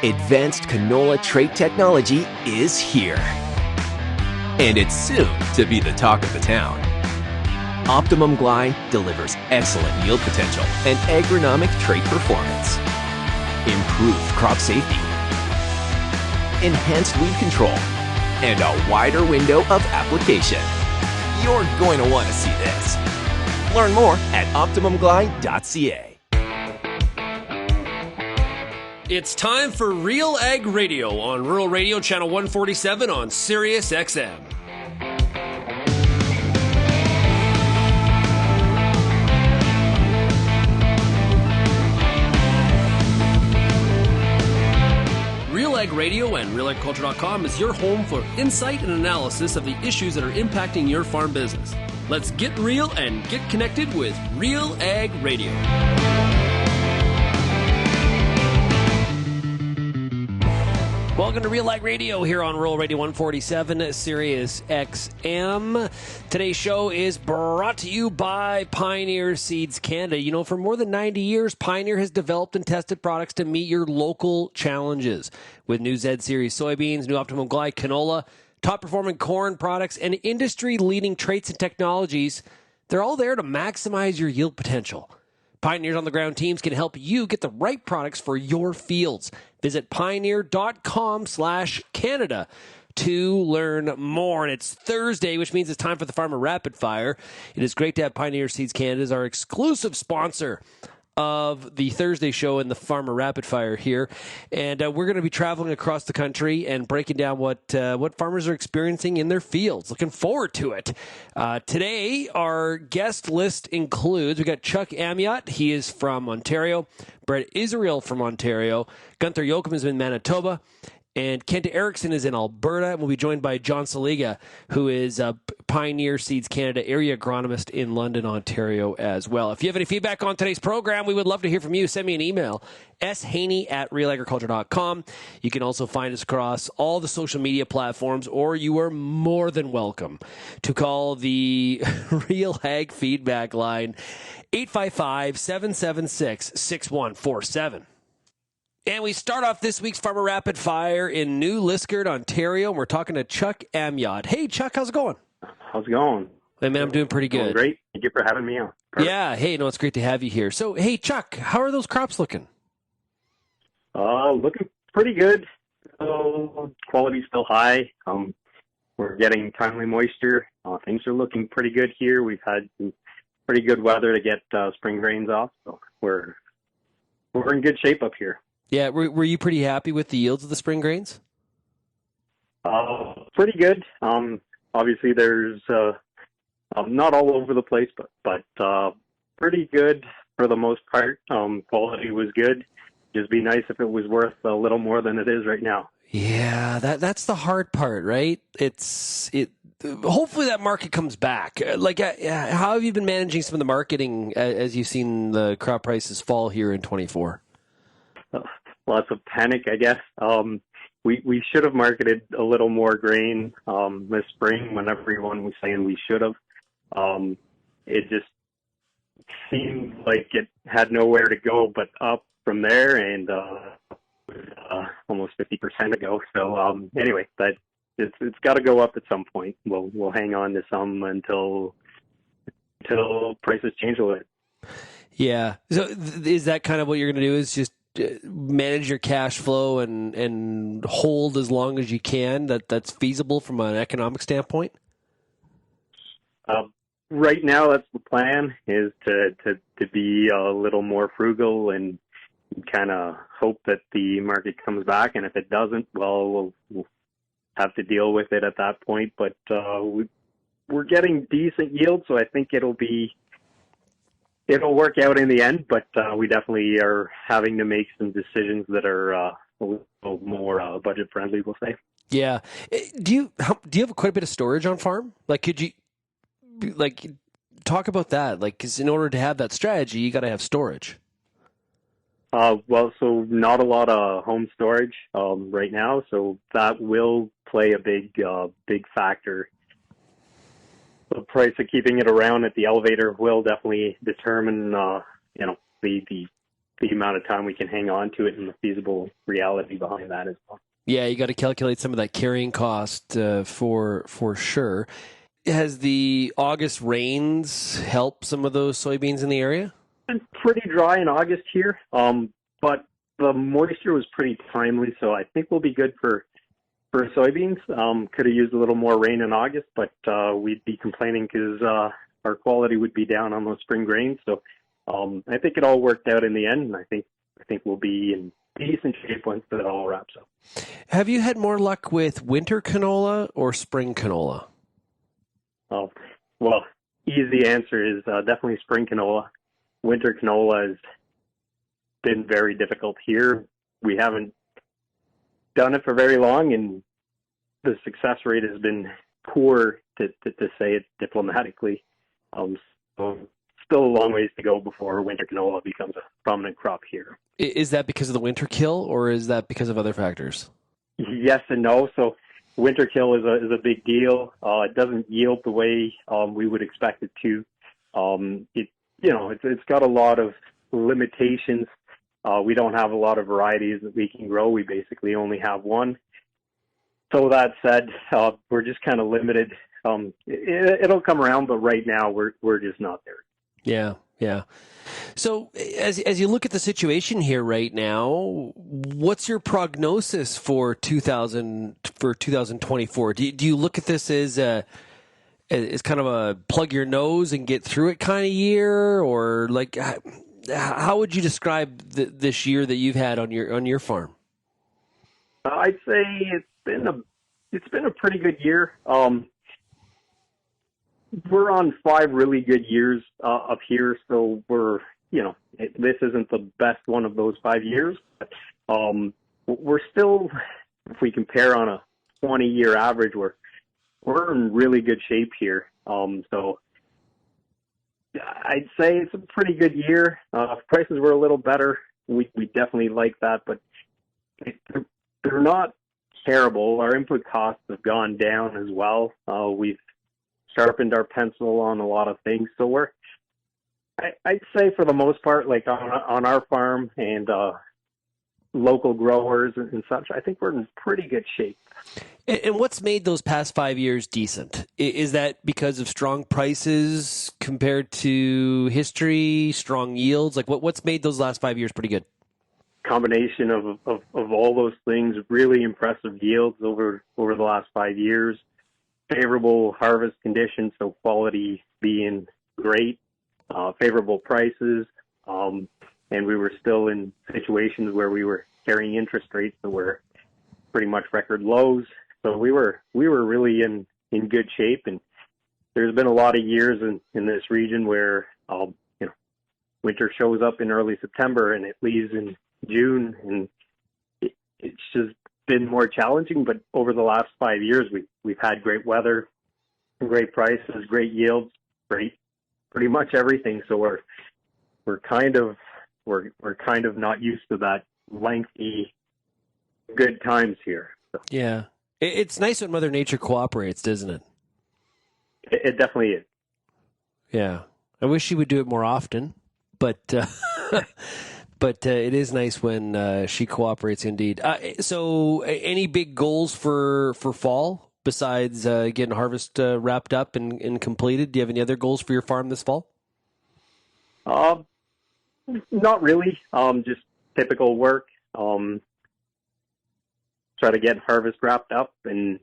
Advanced canola trait technology is here. And it's soon to be the talk of the town. Optimum Glide delivers excellent yield potential and agronomic trait performance. Improved crop safety. Enhanced weed control. And a wider window of application. You're going to want to see this. Learn more at OptimumGlide.ca. It's time for RealAg Radio on Rural Radio Channel 147 on Sirius XM. RealAg Radio and RealAgriculture.com is your home for insight and analysis of the issues that are impacting your farm business. Let's get real and get connected with RealAg Radio. Welcome to RealAg Radio here on Rural Radio 147, Sirius XM. Today's show is brought to you by Pioneer Seeds Canada. You know, for more than 90 years, Pioneer has developed and tested products to meet your local challenges. With new Z Series soybeans, new Optimum Glide canola, top-performing corn products, and industry-leading traits and technologies, they're all there to maximize your yield potential. Pioneer's on-the-ground teams can help you get the right products for your fields. Visit pioneer.com/Canada to learn more. And it's Thursday, which means it's time for the Farmer Rapid Fire. It is great to have Pioneer Seeds Canada as our exclusive sponsor of the Thursday show and the Farmer Rapid Fire here. And we're going to be traveling across the country and breaking down what farmers are experiencing in their fields. Looking forward to it. Today, our guest list includes, we got Chuck Amyot. He is from Ontario. Brett Israel from Ontario. Gunter Jochum is in Manitoba. And Kent Erickson is in Alberta. We'll be joined by John Seliga, who is a Pioneer Seeds Canada area agronomist in London, Ontario as well. If you have any feedback on today's program, we would love to hear from you. Send me an email, shaney@realagriculture.com. You can also find us across all the social media platforms, or you are more than welcome to call the Real Ag feedback line, 855-776-6147. And we start off this week's Farmer Rapid Fire in New Liskeard, Ontario. And we're talking to Chuck Amyot. Hey, Chuck, how's it going? How's it going? Hey, man, I'm doing pretty good. Great. Thank you for having me on. Perfect. Yeah. Hey, no, it's great to have you here. So, hey, Chuck, how are those crops looking? Looking pretty good. Quality's still high. We're getting timely moisture. Things are looking pretty good here. We've had some pretty good weather to get spring grains off. So we're in good shape up here. Yeah, were you pretty happy with the yields of the spring grains? Pretty good. Obviously, there's not all over the place, but pretty good for the most part. Quality was good. Just be nice if it was worth a little more than it is right now. Yeah, that's the hard part, right? Hopefully that market comes back. How have you been managing some of the marketing as you've seen the crop prices fall here in 24? Lots of panic, I guess. We should have marketed a little more grain this spring when everyone was saying we should have. It just seemed like it had nowhere to go but up from there, and almost 50% ago. So anyway, that it's got to go up at some point. We'll hang on to some until prices change a little. Yeah. So is that kind of what you're going to do? Is just manage your cash flow and hold as long as you can? That's feasible from an economic standpoint? Right now, that's the plan, is to be a little more frugal and kind of hope that the market comes back. And if it doesn't, well, we'll have to deal with it at that point. But we're getting decent yield, so I think it'll work out in the end, but we definitely are having to make some decisions that are a little more budget friendly, we'll say. Yeah. Do you have quite a bit of storage on farm? Could you talk about that? Because in order to have that strategy, you got to have storage. So not a lot of home storage right now, so that will play a big factor. The price of keeping it around at the elevator will definitely determine, the the amount of time we can hang on to it and the feasible reality behind that as well. Yeah, you got to calculate some of that carrying cost for sure. Has the August rains helped some of those soybeans in the area? It's been pretty dry in August here, but the moisture was pretty timely, so I think we'll be good for soybeans. Could have used a little more rain in August, but we'd be complaining because our quality would be down on those spring grains. So I think it all worked out in the end, and I think we'll be in decent shape once that all wraps up. Have you had more luck with winter canola or spring canola? Oh, well, easy answer is definitely spring canola. Winter canola has been very difficult here. We haven't done it for very long, and the success rate has been poor, to say it diplomatically. So still a long ways to go before winter canola becomes a prominent crop here. Is that because of the winter kill, or is that because of other factors? Yes and no. So winter kill is a big deal. It doesn't yield the way we would expect it to. It's got a lot of limitations. We don't have a lot of varieties that we can grow. We basically only have one. So that said, we're just kind of limited. It'll come around, but right now we're just not there. Yeah. So as you look at the situation here right now, what's your prognosis for 2024? Do you look at this as kind of a plug your nose and get through it kind of year, or like how would you describe this year that you've had on your farm? I'd say it's been a pretty good year. We're on 5 really good years up here, so this isn't the best one of those 5 years. But, we're still, if we compare on a 20-year average, we're in really good shape here. So I'd say it's a pretty good year. If prices were a little better, we definitely like that, but they're not terrible. Our input costs have gone down as well. We've sharpened our pencil on a lot of things. So I'd say for the most part, like on our farm and local growers and such, I think we're in pretty good shape. And what's made those past 5 years decent? Is that because of strong prices compared to history, strong yields? Like what's made those last 5 years pretty good? Combination of all those things, really impressive yields over the last 5 years. Favorable harvest conditions, so quality being great, favorable prices, and we were still in situations where we were carrying interest rates that were pretty much record lows. So we were really in good shape, and there's been a lot of years in this region where winter shows up in early September and it leaves in June, and it's just been more challenging. But over the last 5 years, we've had great weather, great prices, great yields, pretty much everything. So we're kind of not used to that lengthy good times here. So. Yeah, it's nice when Mother Nature cooperates, doesn't it? It definitely is. Yeah, I wish she would do it more often, but. But it is nice when she cooperates, indeed. So, any big goals for fall besides getting harvest wrapped up and completed? Do you have any other goals for your farm this fall? Not really. Just typical work. Try to get harvest wrapped up and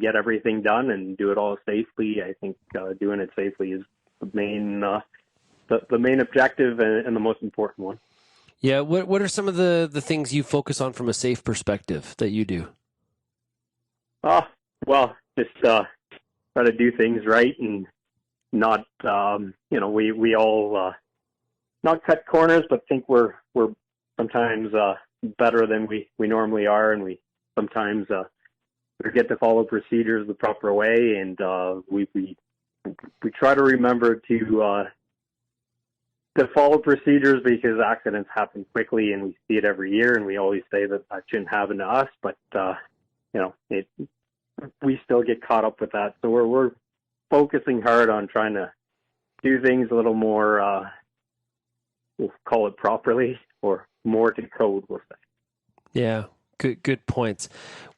get everything done and do it all safely. I think doing it safely is the main objective and the most important one. Yeah, what are some of the things you focus on from a safe perspective that you do? Well, just try to do things right and not, we all not cut corners, but think we're sometimes better than we normally are, and we sometimes forget to follow procedures the proper way, and we try to remember to follow procedures because accidents happen quickly, and we see it every year, and we always say that shouldn't happen to us, but we still get caught up with that. So we're focusing hard on trying to do things a little more we'll call it properly, or more to code, we'll say. Yeah, good points.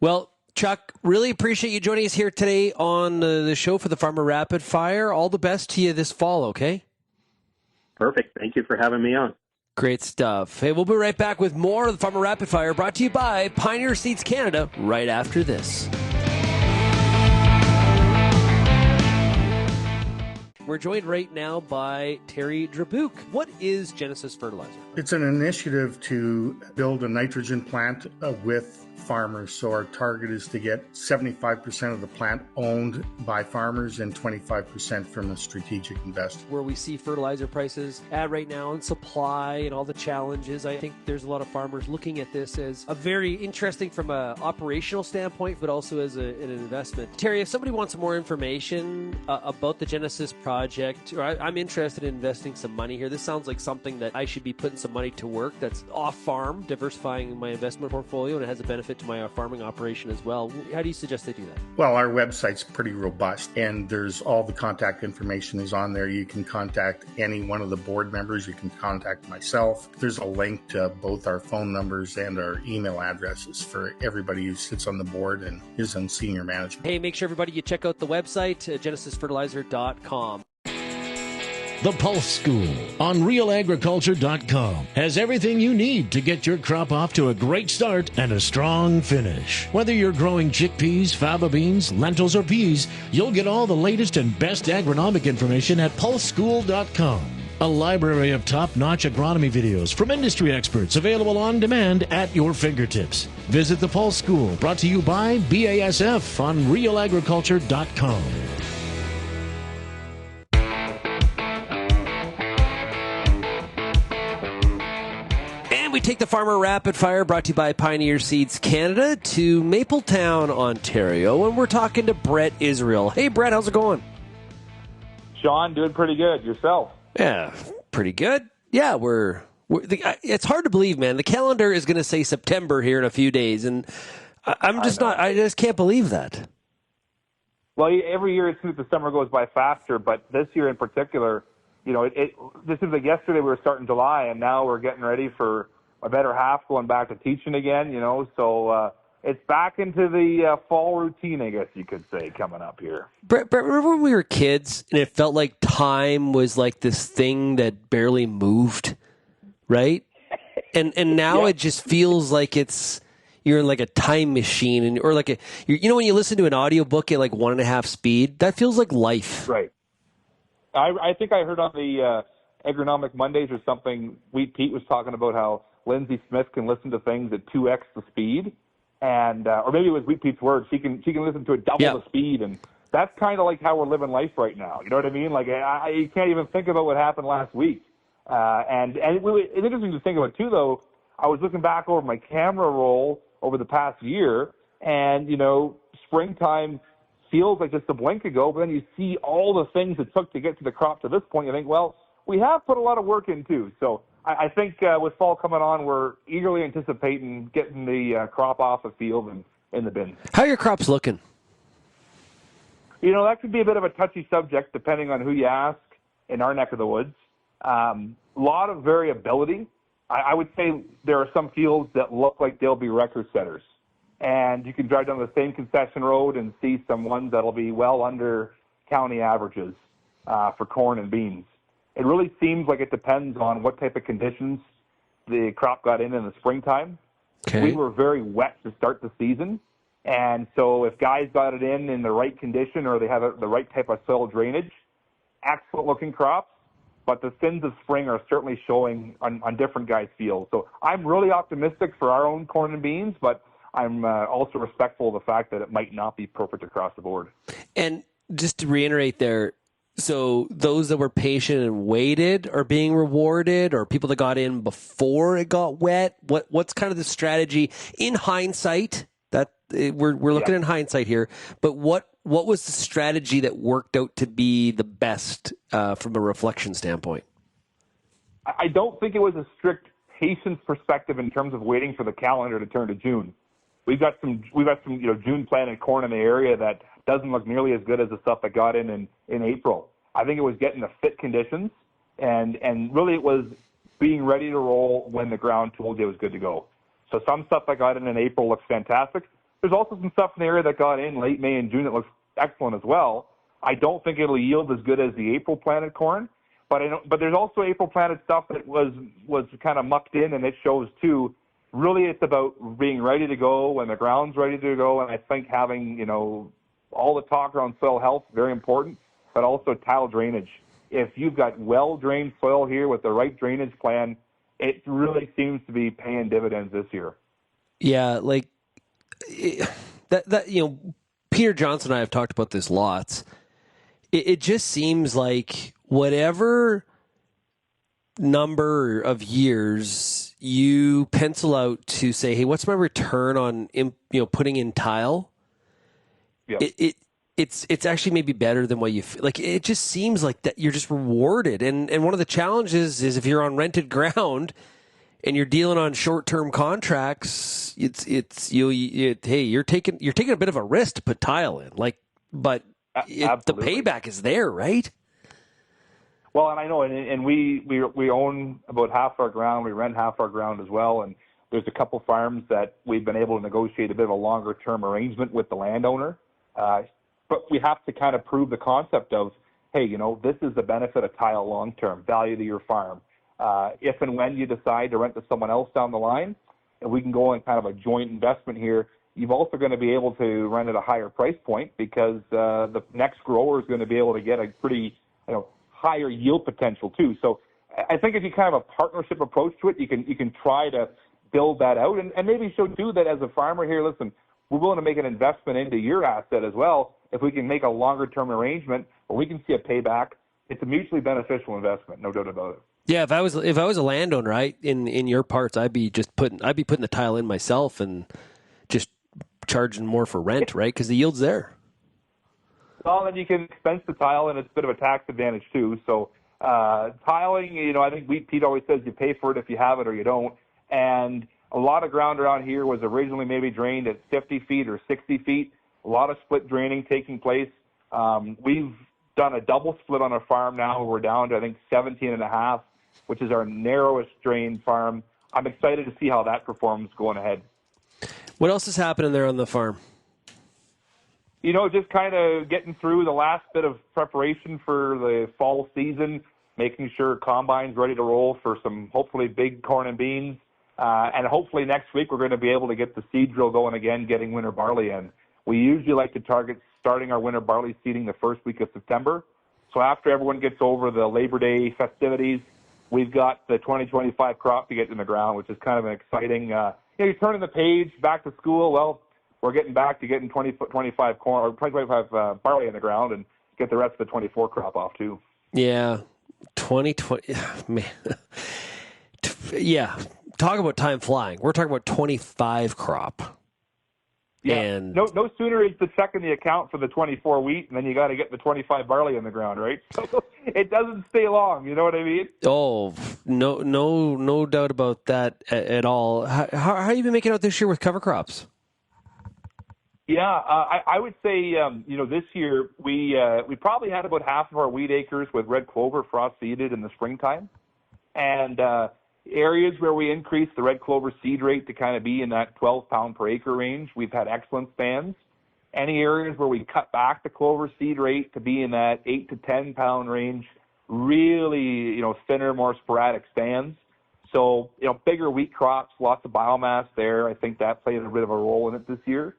Well, Chuck, really appreciate you joining us here today on the show for the Farmer Rapid Fire. All the best to you this fall, okay? Perfect. Thank you for having me on. Great stuff. Hey, we'll be right back with more of the Farmer Rapid Fire, brought to you by Pioneer Seeds Canada, right after this. We're joined right now by Terry Drabuk. What is Genesis Fertilizer? It's an initiative to build a nitrogen plant with farmers. So our target is to get 75% of the plant owned by farmers and 25% from a strategic investor. Where we see fertilizer prices at right now and supply and all the challenges, I think there's a lot of farmers looking at this as a very interesting from an operational standpoint, but also as an investment. Terry, if somebody wants more information about the Genesis project, or I'm interested in investing some money here, this sounds like something that I should be putting some money to work that's off farm, diversifying my investment portfolio, and it has a benefit to my farming operation as well. How do you suggest they do that? Well, our website's pretty robust, and there's all the contact information is on there. You can contact any one of the board members. You can contact myself. There's a link to both our phone numbers and our email addresses for everybody who sits on the board and is in senior management. Hey, make sure everybody you check out the website, genesisfertilizer.com. The Pulse School on RealAgriculture.com has everything you need to get your crop off to a great start and a strong finish. Whether you're growing chickpeas, faba beans, lentils, or peas, you'll get all the latest and best agronomic information at PulseSchool.com. A library of top-notch agronomy videos from industry experts available on demand at your fingertips. Visit the Pulse School, brought to you by BASF on RealAgriculture.com. We take the Farmer Rapid Fire, brought to you by Pioneer Seeds Canada, to Mapletown, Ontario, and we're talking to Brett Israel. Hey, Brett, how's it going? Shaun, doing pretty good. Yourself? Yeah, pretty good. Yeah, it's hard to believe, man. The calendar is going to say September here in a few days, and I just can't believe that. Well, every year it seems the summer goes by faster, but this year in particular, you know, this is like yesterday we were starting July, and now we're getting ready for a better half going back to teaching again, you know, so it's back into the fall routine, I guess you could say, coming up here. Brett, remember when we were kids and it felt like time was like this thing that barely moved, right? And now It just feels like you're in like a time machine, or like you know when you listen to an audiobook at like 1.5 speed, that feels like life. Right. I think I heard on the Agronomic Mondays or something, Wheat Pete was talking about how Lindsay Smith can listen to things at 2x the speed, and or maybe it was Wheat Pete's words. She can listen to it double the speed, and that's kind of like how we're living life right now. You know what I mean? Like you can't even think about what happened last week. And it's interesting to think about too. Though I was looking back over my camera roll over the past year, and you know, springtime feels like just a blink ago, but then you see all the things it took to get to the crop to this point. You think, well, we have put a lot of work in too. So I think with fall coming on, we're eagerly anticipating getting the crop off the field and in the bin. How are your crops looking? You know, that could be a bit of a touchy subject depending on who you ask in our neck of the woods. A lot of variability. I would say there are some fields that look like they'll be record setters. And you can drive down the same concession road and see some ones that'll be well under county averages for corn and beans. It really seems like it depends on what type of conditions the crop got in the springtime. Okay. We were very wet to start the season, and so if guys got it in the right condition or they have the right type of soil drainage, excellent-looking crops, but the sins of spring are certainly showing on different guys' fields. So I'm really optimistic for our own corn and beans, but I'm also respectful of the fact that it might not be perfect across the board. And just to reiterate there, so those that were patient and waited are being rewarded, or people that got in before it got wet? What's kind of the strategy in hindsight? That we're looking in hindsight here, but what was the strategy that worked out to be the best from a reflection standpoint? I don't think it was a strict patience perspective in terms of waiting for the calendar to turn to June. We've got some June planted corn in the area that doesn't look nearly as good as the stuff that got in April. I think it was getting the fit conditions, and really it was being ready to roll when the ground told you it was good to go. So some stuff that got in April looks fantastic. There's also some stuff in the area that got in late May and June that looks excellent as well. I don't think it'll yield as good as the April planted corn, but there's also April planted stuff that was kind of mucked in, and it shows too. Really, it's about being ready to go when the ground's ready to go, and I think having, all the talk around soil health, very important, but also tile drainage. If you've got well-drained soil here with the right drainage plan, it really seems to be paying dividends this year. Yeah, Peter Johnson and I have talked about this lots. It just seems like whatever number of years you pencil out to say, hey, what's my return on putting in tile? Yep. It's actually maybe better than what you feel. Like, it just seems like that you're just rewarded. And one of the challenges is if you're on rented ground and you're dealing on short-term contracts, you're taking a bit of a risk to put tile in. But the payback is there, right? Well, and I know, and we own about half our ground. We rent half our ground as well, and there's a couple farms that we've been able to negotiate a bit of a longer-term arrangement with the landowner. But we have to kind of prove the concept of, hey, this is the benefit of tile long-term, value to your farm. If and when you decide to rent to someone else down the line, and we can go in kind of a joint investment here, you're also going to be able to rent at a higher price point because the next grower is going to be able to get a pretty higher yield potential too. So I think if you kind of have a partnership approach to it, you can try to build that out and maybe show too that as a farmer here, listen, we're willing to make an investment into your asset as well. If we can make a longer term arrangement where we can see a payback, it's a mutually beneficial investment, no doubt about it. Yeah, if I was a landowner, right, in your parts, I'd be putting the tile in myself and just charging more for rent, right? Because the yield's there. Well, then you can expense the tile, and it's a bit of a tax advantage too. So tiling, I think Pete always says you pay for it if you have it or you don't. And a lot of ground around here was originally maybe drained at 50 feet or 60 feet. A lot of split draining taking place. We've done a double split on our farm now. We're down to, I think, 17.5, which is our narrowest drain farm. I'm excited to see how that performs going ahead. What else is happening there on the farm? Just kind of getting through the last bit of preparation for the fall season, making sure combine's ready to roll for some hopefully big corn and beans. And hopefully next week we're going to be able to get the seed drill going again, getting winter barley in. We usually like to target starting our winter barley seeding the first week of September. So after everyone gets over the Labor Day festivities, we've got the 2025 crop to get in the ground, which is kind of an exciting, you're turning the page back to school. Well, we're getting back to getting 2025 corn or 2025 barley in the ground and get the rest of the 24 crop off too. Yeah. 2020, man. Yeah. Talk about time flying. We're talking about 25 crop. Yeah. And no sooner is the check in the account for the 24 wheat, and then you got to get the 25 barley in the ground, right? So it doesn't stay long. You know what I mean? Oh, no doubt about that at all. How have you been making out this year with cover crops? Yeah, I would say this year we probably had about half of our wheat acres with red clover frost seeded in the springtime, and areas where we increased the red clover seed rate to kind of be in that 12 pound per acre range, we've had excellent stands. Any areas where we cut back the clover seed rate to be in that 8 to 10 pound range, really, thinner, more sporadic stands. So, bigger wheat crops, lots of biomass there. I think that played a bit of a role in it this year.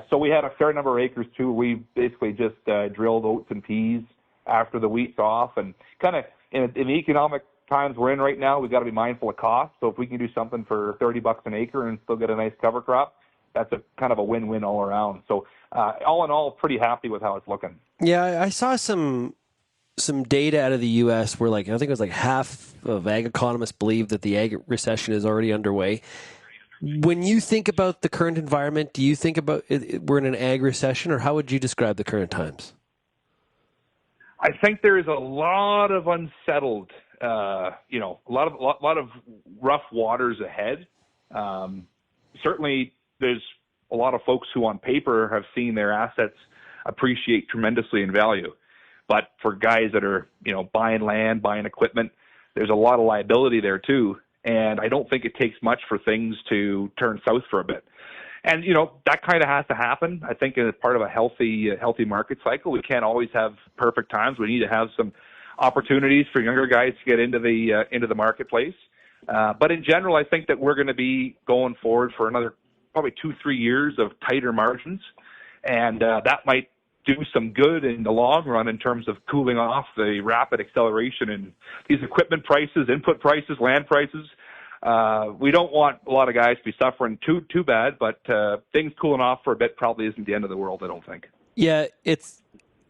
So we had a fair number of acres too. We basically just drilled oats and peas after the wheat's off, and kind of in the economic times we're in right now, we've got to be mindful of cost. So if we can do something for $30 an acre and still get a nice cover crop, that's a kind of a win-win all around. So all in all, pretty happy with how it's looking. Yeah, I saw some data out of the U.S. where I think it was half of ag economists believe that the ag recession is already underway. When you think about the current environment, do you think about we're in an ag recession, or how would you describe the current times? I think there is a lot of unsettled, a lot of rough waters ahead. Certainly, there's a lot of folks who, on paper, have seen their assets appreciate tremendously in value. But for guys that are, buying land, buying equipment, there's a lot of liability there too. And I don't think it takes much for things to turn south for a bit. And, that kind of has to happen. I think as part of a healthy market cycle, we can't always have perfect times. We need to have some opportunities for younger guys to get into the marketplace. But in general, I think that we're going to be going forward for another probably 2-3 years of tighter margins. And that might do some good in the long run in terms of cooling off the rapid acceleration in these equipment prices, input prices, land prices. We don't want a lot of guys to be suffering too bad, but things cooling off for a bit probably isn't the end of the world, I don't think. Yeah, I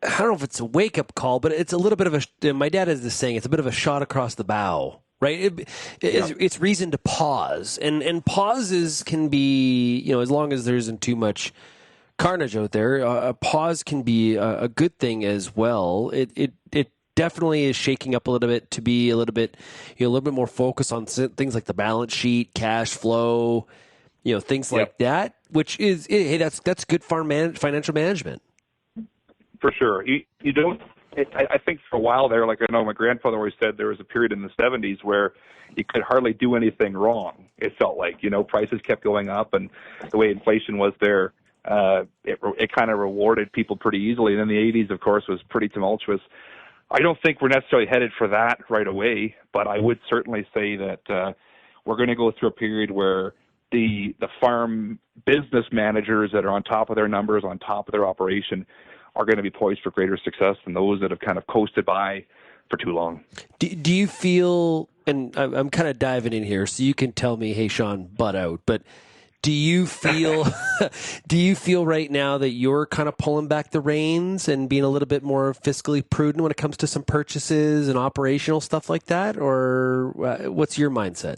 don't know if it's a wake-up call, but it's a little bit of my dad has this saying, it's a bit of a shot across the bow, right? It's reason to pause. And pauses can be, as long as there isn't too much carnage out there, a pause can be a good thing as well. It definitely is shaking up a little bit to be a little bit more focused on things like the balance sheet, cash flow, things like that, which is, hey, that's good financial management. For sure. You don't, I think for a while there, like I know my grandfather always said, there was a period in the 70s where you could hardly do anything wrong. It felt like, prices kept going up, and the way inflation was there, it kind of rewarded people pretty easily. And then the 80s, of course, was pretty tumultuous. I don't think we're necessarily headed for that right away, but I would certainly say that we're going to go through a period where the farm business managers that are on top of their numbers, on top of their operation, are going to be poised for greater success than those that have kind of coasted by for too long. Do you feel, and I'm kind of diving in here, so you can tell me, hey, Shaun, butt out, but do you feel right now that you're kind of pulling back the reins and being a little bit more fiscally prudent when it comes to some purchases and operational stuff like that, or what's your mindset?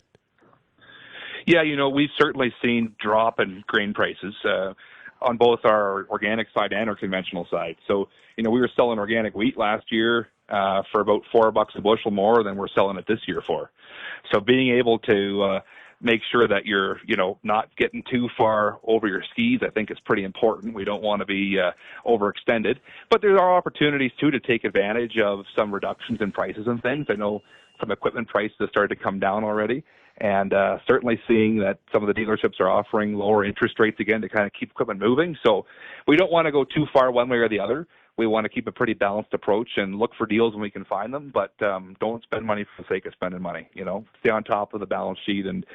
Yeah, we've certainly seen drop in grain prices on both our organic side and our conventional side. So, we were selling organic wheat last year for about $4 a bushel more than we're selling it this year for. So being able to make sure that you're, not getting too far over your skis, I think is pretty important. We don't want to be overextended. But there are opportunities, too, to take advantage of some reductions in prices and things. I know some equipment prices have started to come down already. And certainly seeing that some of the dealerships are offering lower interest rates again to kind of keep equipment moving. So we don't want to go too far one way or the other. We want to keep a pretty balanced approach and look for deals when we can find them, but don't spend money for the sake of spending money. Stay on top of the balance sheet and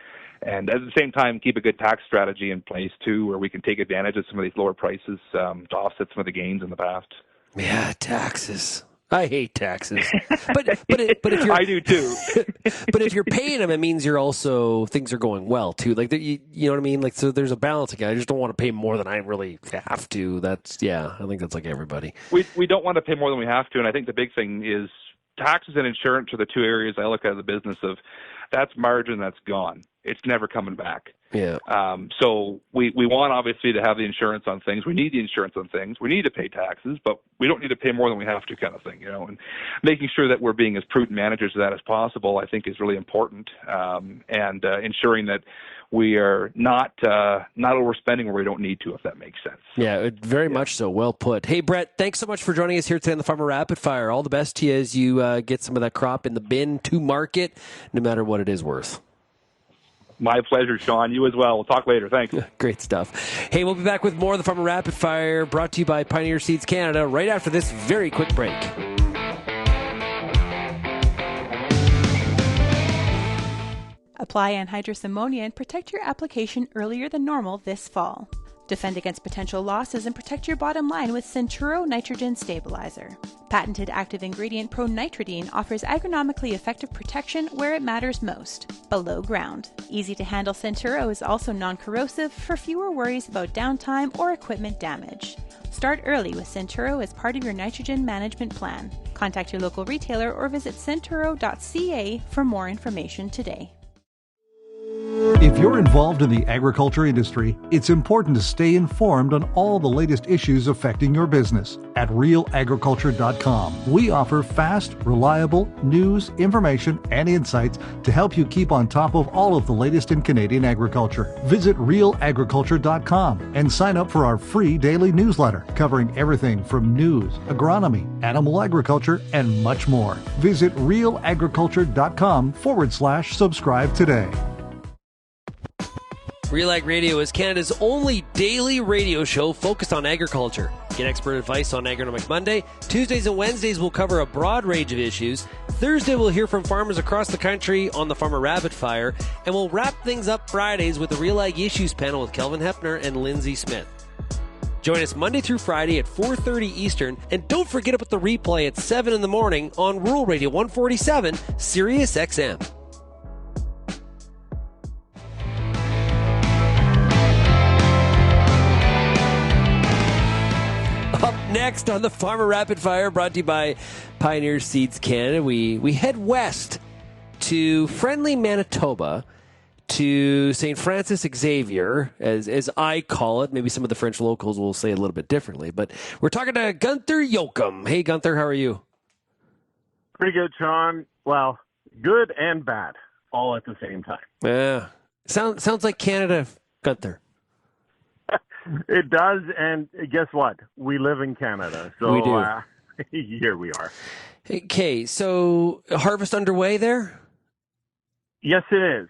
at the same time keep a good tax strategy in place too, where we can take advantage of some of these lower prices to offset some of the gains in the past. Yeah, taxes. I hate taxes, but if you're, I do too. But if you're paying them, it means you're also, things are going well too. Like you know what I mean? Like, so there's a balance again. I just don't want to pay more than I really have to. I think that's like everybody. We don't want to pay more than we have to, and I think the big thing is taxes and insurance are the two areas I look at the business of. That's margin that's gone. It's never coming back. Yeah. So we want obviously to have the insurance on things. We need the insurance on things. We need to pay taxes, but we don't need to pay more than we have to, kind of thing, and making sure that we're being as prudent managers of that as possible, I think, is really important. And ensuring that we are not overspending where we don't need to, if that makes sense. Yeah, very much so. Well put. Hey, Brett, thanks so much for joining us here today on the Farmer Rapid Fire. All the best to you as you get some of that crop in the bin to market, no matter what it is worth. My pleasure, Shaun. You as well. We'll talk later. Thanks. Great stuff. Hey, we'll be back with more of the Farmer Rapid Fire, brought to you by Pioneer Seeds Canada, right after this very quick break. Apply anhydrous ammonia and protect your application earlier than normal this fall. Defend against potential losses and protect your bottom line with Centuro Nitrogen Stabilizer. Patented active ingredient pronitridine offers agronomically effective protection where it matters most, below ground. Easy to handle Centuro is also non-corrosive for fewer worries about downtime or equipment damage. Start early with Centuro as part of your nitrogen management plan. Contact your local retailer or visit centuro.ca for more information today. If you're involved in the agriculture industry, it's important to stay informed on all the latest issues affecting your business. At RealAgriculture.com, we offer fast, reliable news, information, and insights to help you keep on top of all of the latest in Canadian agriculture. Visit RealAgriculture.com and sign up for our free daily newsletter covering everything from news, agronomy, animal agriculture, and much more. Visit RealAgriculture.com/subscribe today. RealAg Radio is Canada's only daily radio show focused on agriculture. Get expert advice on Agronomic Monday. Tuesdays and Wednesdays will cover a broad range of issues. Thursday we'll hear from farmers across the country on the Farmer Rapid Fire. And we'll wrap things up Fridays with the RealAg Issues panel with Kelvin Hepner and Lindsay Smith. Join us Monday through Friday at 4:30 Eastern. And don't forget about the replay at 7 in the morning on Rural Radio 147, Sirius XM. Up next on the Farmer Rapid Fire, brought to you by Pioneer Seeds Canada, we head west to friendly Manitoba, to St. Francis Xavier, as I call it. Maybe some of the French locals will say it a little bit differently, but we're talking to Gunter Jochum. Hey, Gunter, how are you? Pretty good, Shaun. Well, good and bad, all at the same time. Yeah. Sounds like Canada, Gunter. It does, and guess what? We live in Canada, so we do. Here we are. Okay, so harvest underway there? Yes, it is.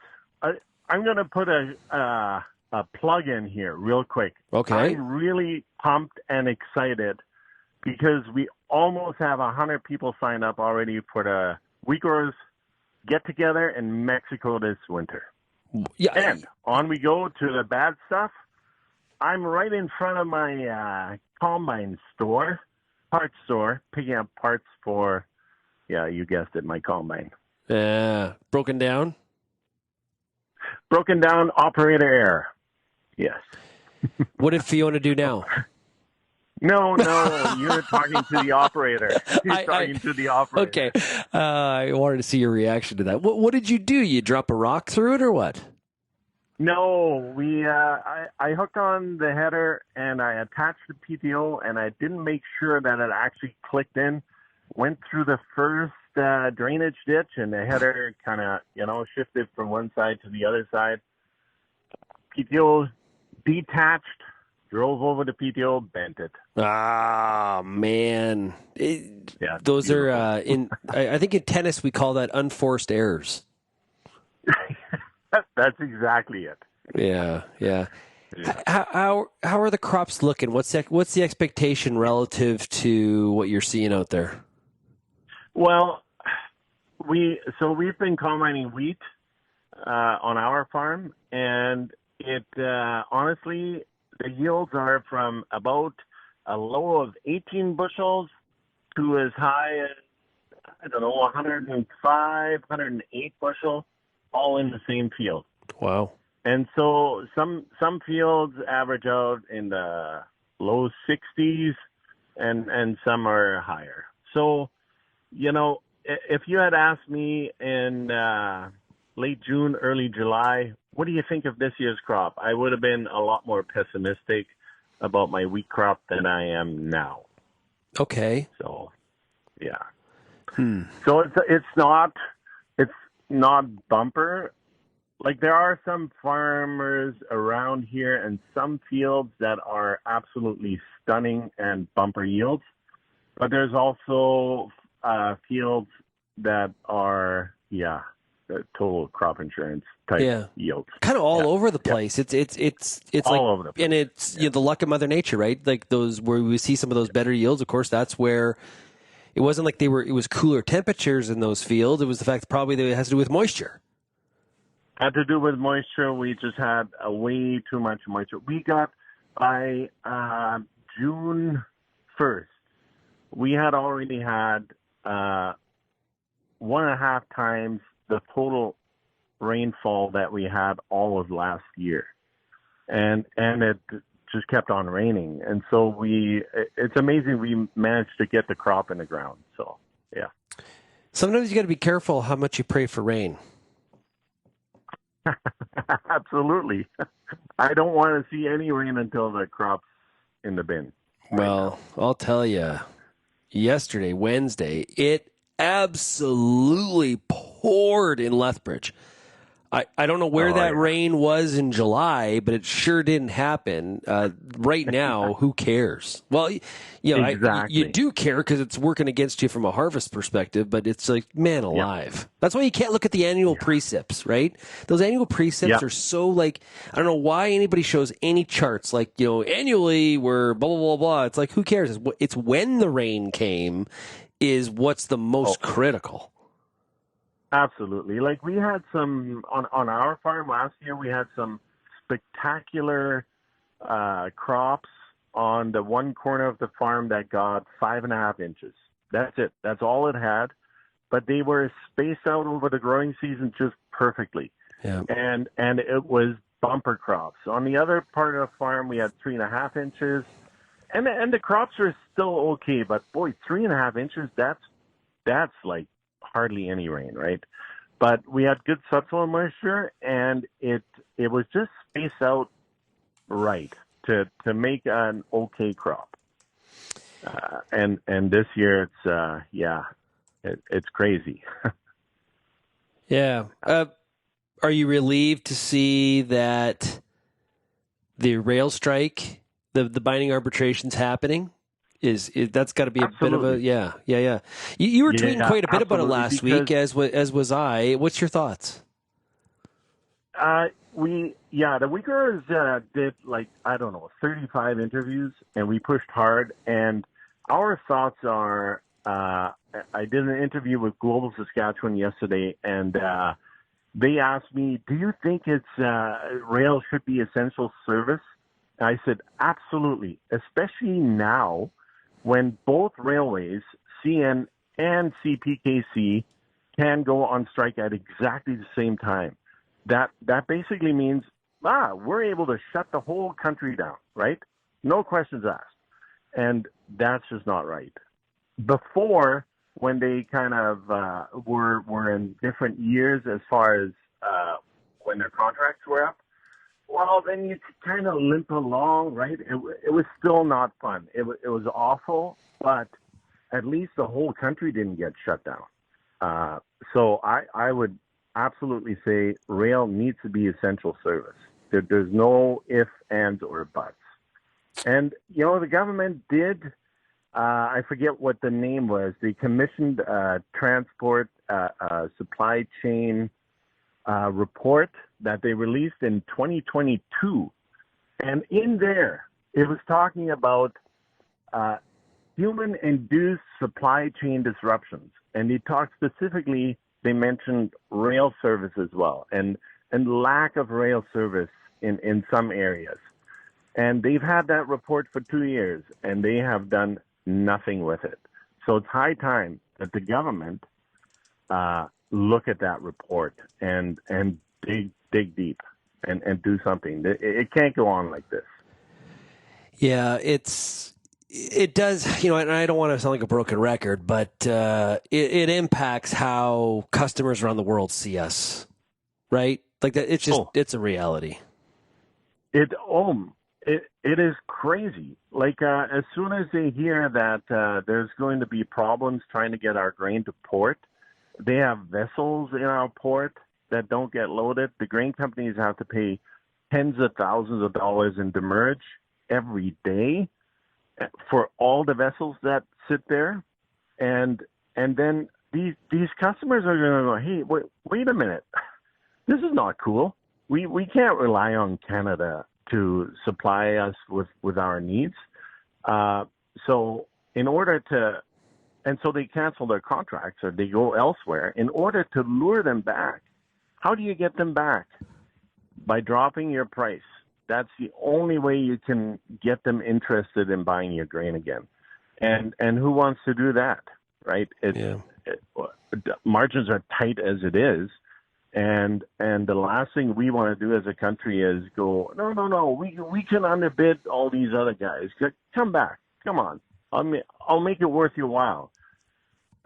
I'm going to put a plug in here real quick. Okay. I'm really pumped and excited because we almost have 100 people signed up already for the Wheat Growers get-together in Mexico this winter. Yeah. And on we go to the bad stuff. I'm right in front of my combine store, parts store, picking up parts for, yeah, you guessed it, my combine. Broken down? Broken down operator error. Yes. What did Fiona do now? No, you're talking to the operator. You're talking to the operator. Okay. I wanted to see your reaction to that. What did you do? You drop a rock through it or what? No, I hooked on the header and I attached the PTO and I didn't make sure that it actually clicked in. Went through the first drainage ditch and the header kind of, shifted from one side to the other side. PTO detached, drove over the PTO, bent it. Ah, man. Those beautiful. Are, I think in tennis we call that unforced errors. That's exactly it. Yeah. How are the crops looking? What's the expectation relative to what you're seeing out there? Well, we've been combining wheat on our farm, and it honestly the yields are from about a low of 18 bushels to as high as 105, 108 bushel. All in the same field. Wow. And so some fields average out in the low 60s and some are higher. So, if you had asked me in late June, early July, what do you think of this year's crop? I would have been a lot more pessimistic about my wheat crop than I am now. Okay. So, yeah. So it's not bumper. Like there are some farmers around here and some fields that are absolutely stunning and bumper yields, but there's also fields that are total crop insurance type yields. Kind of all over the place. It's all like, over the place. And it's the luck of Mother Nature, right? Like those where we see some of those better yields. Of course, that's where. It wasn't like it was cooler temperatures in those fields. It was the fact that probably it has to do with moisture. Had to do with moisture. We just had way too much moisture. We got by June 1st, we had already had 1.5 times the total rainfall that we had all of last year. And it just kept on raining. And so it's amazing we managed to get the crop in the ground. So, yeah. Sometimes you got to be careful how much you pray for rain. Absolutely. I don't want to see any rain until the crop's in the bin. Well, I'll tell you, yesterday, Wednesday, it absolutely poured in Lethbridge. I don't know where rain was in July, but it sure didn't happen. Right now, who cares? Well, Exactly. you do care because it's working against you from a harvest perspective, but it's like, man alive. Yep. That's why you can't look at the annual precipits, right? Those annual precipits are so like, I don't know why anybody shows any charts like, annually we're blah, blah, blah, blah. It's like, who cares? It's when the rain came is what's the most critical. Absolutely. Like we had some on our farm last year, we had some spectacular crops on the one corner of the farm that got 5.5 inches. That's it. That's all it had. But they were spaced out over the growing season just perfectly. Yeah. And it was bumper crops. On the other part of the farm, we had 3.5 inches. And the crops are still okay, but boy, 3.5 inches, that's like hardly any rain, right? But we had good subsoil moisture, and it was just spaced out right to make an okay crop. And this year it's crazy. Yeah. Are you relieved to see that the rail strike, the binding arbitration's happening? That's got to be absolutely. Bit of a You were tweeting quite a bit about it last week, as was I. What's your thoughts? The Uyghurs did 35 interviews, and we pushed hard. And our thoughts are, I did an interview with Global Saskatchewan yesterday, and they asked me, "Do you think rail should be essential service?" And I said, absolutely, especially now, when both railways, CN and CPKC, can go on strike at exactly the same time. That basically means, we're able to shut the whole country down, right? No questions asked. And that's just not right. Before, when they kind of were in different years as far as when their contracts were up, well, then you kind of limp along, right? It was still not fun. It was awful, but at least the whole country didn't get shut down. So I would absolutely say rail needs to be essential service. There's no ifs, ands, or buts. And, the government did, I forget what the name was, they commissioned a transport supply chain report that they released in 2022. And in there, it was talking about human-induced supply chain disruptions. And they talked specifically, they mentioned rail service as well, and lack of rail service in some areas. And they've had that report for 2 years, and they have done nothing with it. So it's high time that the government look at that report and dig deep and do something. It can't go on like this. Yeah, it does, and I don't want to sound like a broken record, but it impacts how customers around the world see us, right? Like that, it's just it's a reality. It is crazy. Like as soon as they hear that there's going to be problems trying to get our grain to port, they have vessels in our port that don't get loaded. The grain companies have to pay tens of thousands of dollars in demurrage every day for all the vessels that sit there. And then these customers are going to go, hey, wait a minute. This is not cool. We can't rely on Canada to supply us with our needs. So in order to, and so they cancel their contracts or they go elsewhere in order to lure them back. How do you get them back? By dropping your price. That's the only way you can get them interested in buying your grain again. And who wants to do that, right? Margins are tight as it is. And the last thing we want to do as a country is go, no, we can underbid all these other guys. Come back. Come on. I'll make it worth your while.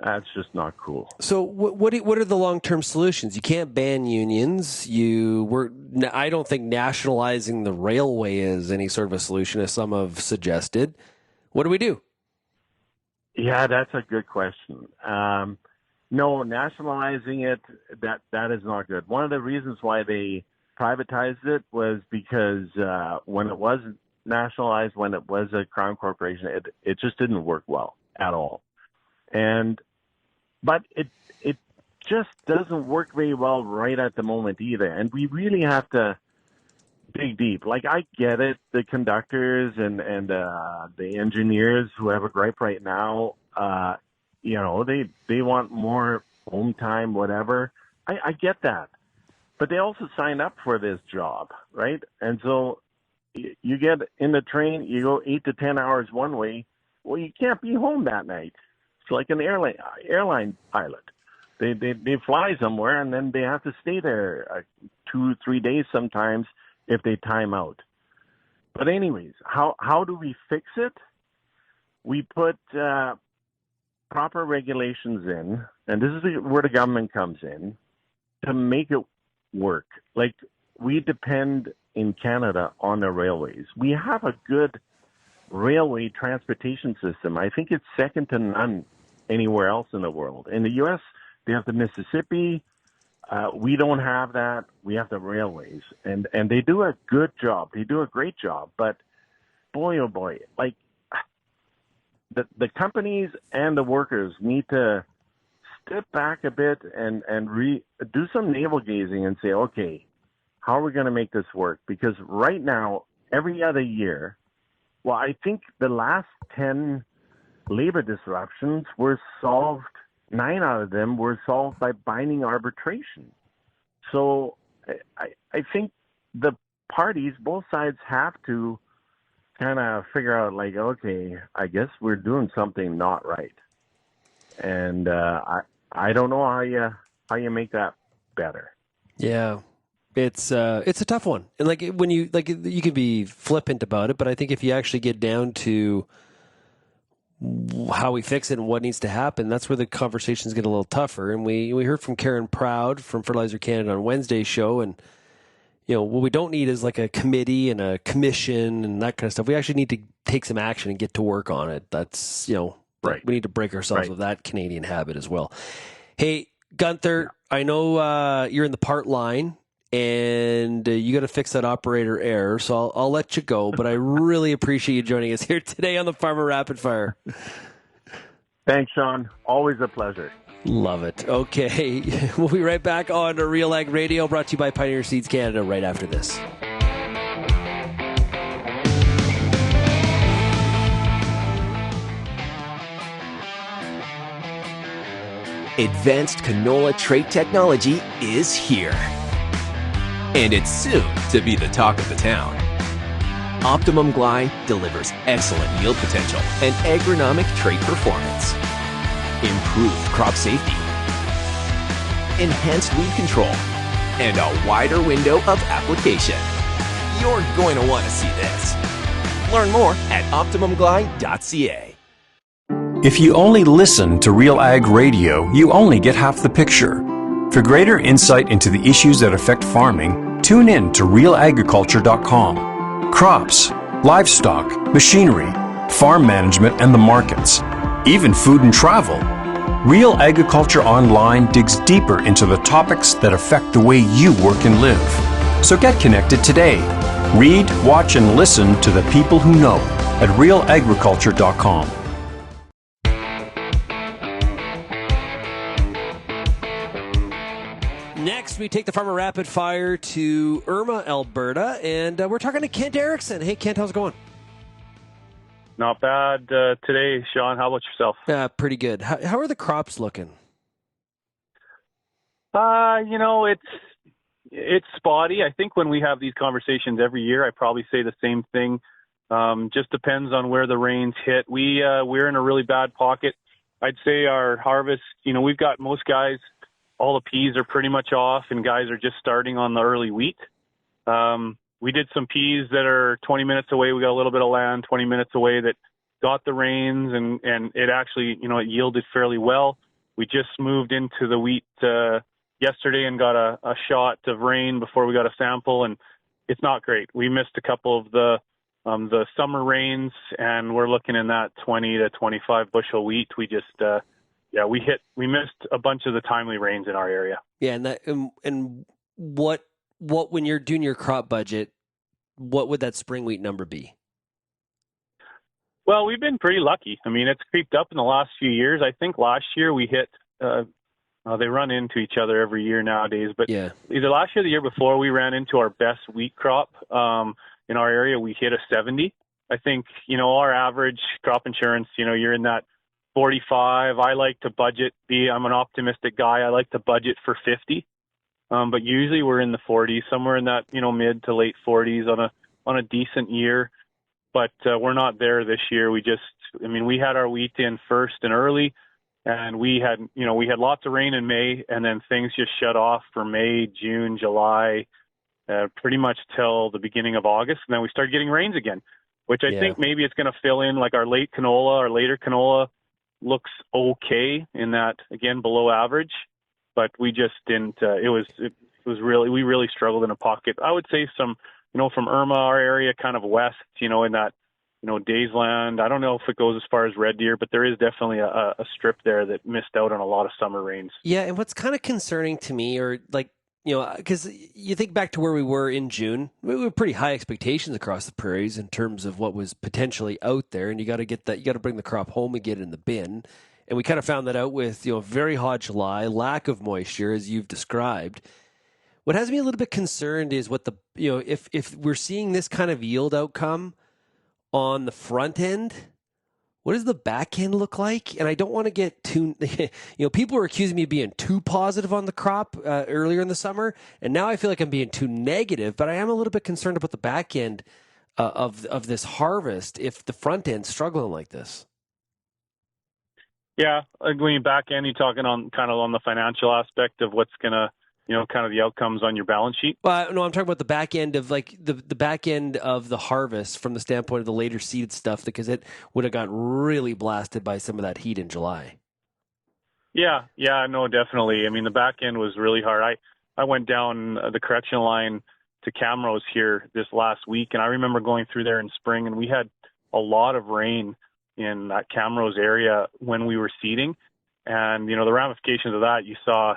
That's just not cool. So what are the long-term solutions? You can't ban unions. I don't think nationalizing the railway is any sort of a solution, as some have suggested. What do we do? Yeah, that's a good question. No, nationalizing it, that is not good. One of the reasons why they privatized it was because when it was nationalized, when it was a crown corporation, it just didn't work well at all. But it just doesn't work very well right at the moment either. And we really have to dig deep. Like, I get it, the conductors and the engineers who have a gripe right now, they want more home time, whatever. I get that. But they also sign up for this job, right? And so you get in the train, you go 8 to 10 hours one way. Well, you can't be home that night. It's like an airline pilot. They fly somewhere and then they have to stay there 2-3 days sometimes if they time out. But anyways, how do we fix it? We put proper regulations in, and this is where the government comes in, to make it work. Like, we depend in Canada on the railways. We have a good railway transportation system. I think it's second to none anywhere else in the world. In the U.S., they have the Mississippi. We don't have that. We have the railways. And they do a good job. They do a great job. But boy, oh boy, like, the companies and the workers need to step back a bit and do some navel gazing and say, okay, how are we going to make this work? Because right now, every other year, well, I think the last 10 labor disruptions were solved, 9 out of them were solved by binding arbitration. So I think the parties, both sides, have to kind of figure out, like, okay, I guess we're doing something not right. And I don't know how you make that better. Yeah. It's a tough one. And when you can be flippant about it, but I think if you actually get down to how we fix it and what needs to happen, that's where the conversations get a little tougher. And we heard from Karen Proud from Fertilizer Canada on Wednesday's show, and what we don't need is like a committee and a commission and that kind of stuff. We actually need to take some action and get to work on it. That's right. We need to break ourselves of that Canadian habit as well. Hey, Gunter, I know you're in the part line, and you got to fix that operator error, so I'll let you go, but I really appreciate you joining us here today on the Farmer Rapid Fire. Thanks, Shaun. Always a pleasure. Love it. Okay, we'll be right back on RealAg Radio, brought to you by Pioneer Seeds Canada right after this. Advanced canola trait technology is here. And it's soon to be the talk of the town. Optimum Glide delivers excellent yield potential and agronomic trait performance. Improved crop safety. Enhanced weed control. And a wider window of application. You're going to want to see this. Learn more at OptimumGlide.ca. If you only listen to RealAg Radio, you only get half the picture. For greater insight into the issues that affect farming, tune in to RealAgriculture.com. Crops, livestock, machinery, farm management, and the markets, even food and travel. Real Agriculture Online digs deeper into the topics that affect the way you work and live. So get connected today. Read, watch, and listen to the people who know at RealAgriculture.com. Next, we take the Farmer Rapid Fire to Irma, Alberta, and we're talking to Kent Erickson. Hey, Kent, how's it going? Not bad today, Shaun. How about yourself? Pretty good. How are the crops looking? It's spotty. I think when we have these conversations every year, I probably say the same thing. Just depends on where the rains hit. We're in a really bad pocket. I'd say our harvest, we've got most guys, all the peas are pretty much off, and guys are just starting on the early wheat. We did some peas that are 20 minutes away. We got a little bit of land 20 minutes away that got the rains, and it actually, it yielded fairly well. We just moved into the wheat yesterday and got a shot of rain before we got a sample, and it's not great. We missed a couple of the summer rains, and we're looking in that 20 to 25 bushel wheat. We just we missed a bunch of the timely rains in our area. Yeah, and what when you're doing your crop budget, what would that spring wheat number be? Well, we've been pretty lucky. I mean, it's creeped up in the last few years. I think last year we hit. They run into each other every year nowadays, but yeah. Either last year or the year before, we ran into our best wheat crop in our area. We hit a 70. I think, our average crop insurance, you're in that 45. I like to budget. I'm an optimistic guy. I like to budget for 50. But usually we're in the 40s, somewhere in that, mid to late 40s on a decent year. But we're not there this year. We had our wheat in first and early, and we had lots of rain in May, and then things just shut off for May, June, July, pretty much till the beginning of August. And then we started getting rains again, which I think maybe it's going to fill in like our later canola looks okay in that, again, below average, but we just didn't, we really struggled in a pocket. I would say from Irma, our area kind of west, in that, Daysland. I don't know if it goes as far as Red Deer, but there is definitely a strip there that missed out on a lot of summer rains. Yeah, and what's kind of concerning to me, or because you think back to where we were in June, we were pretty high expectations across the prairies in terms of what was potentially out there, and you got to bring the crop home and get it in the bin. And we kind of found that out with, very hot July, lack of moisture, as you've described. What has me a little bit concerned is what if we're seeing this kind of yield outcome on the front end, what does the back end look like? And I don't want to get too, people were accusing me of being too positive on the crop earlier in the summer, and now I feel like I'm being too negative. But I am a little bit concerned about the back end of this harvest if the front end's struggling like this. Yeah, when you back end, you're talking on the financial aspect of what's going to, kind of the outcomes on your balance sheet. Well, no, I'm talking about the back end of the back end of the harvest from the standpoint of the later seeded stuff, because it would have got really blasted by some of that heat in July. Yeah, no, definitely. I mean, the back end was really hard. I went down the correction line to Camrose here this last week, and I remember going through there in spring, and we had a lot of rain in that Camrose area when we were seeding. And, the ramifications of that, you saw,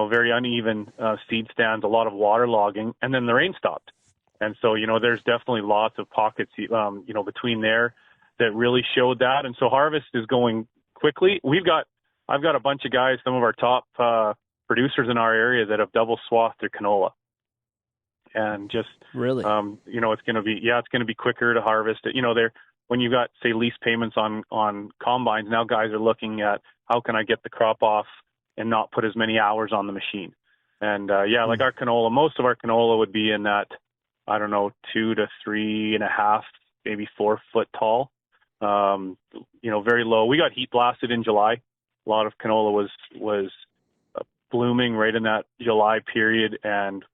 very uneven seed stands, a lot of water logging, and then the rain stopped. And so, there's definitely lots of pockets, between there that really showed that. And so harvest is going quickly. I've got a bunch of guys, some of our top producers in our area that have double swathed their canola. And just, really, it's going to be quicker to harvest it. When you've got, say, lease payments on combines, now guys are looking at how can I get the crop off and not put as many hours on the machine. And like our canola, most of our canola would be in that, 2 to 3.5, maybe 4 foot tall. Very low. We got heat blasted in July. A lot of canola was blooming right in that July period, and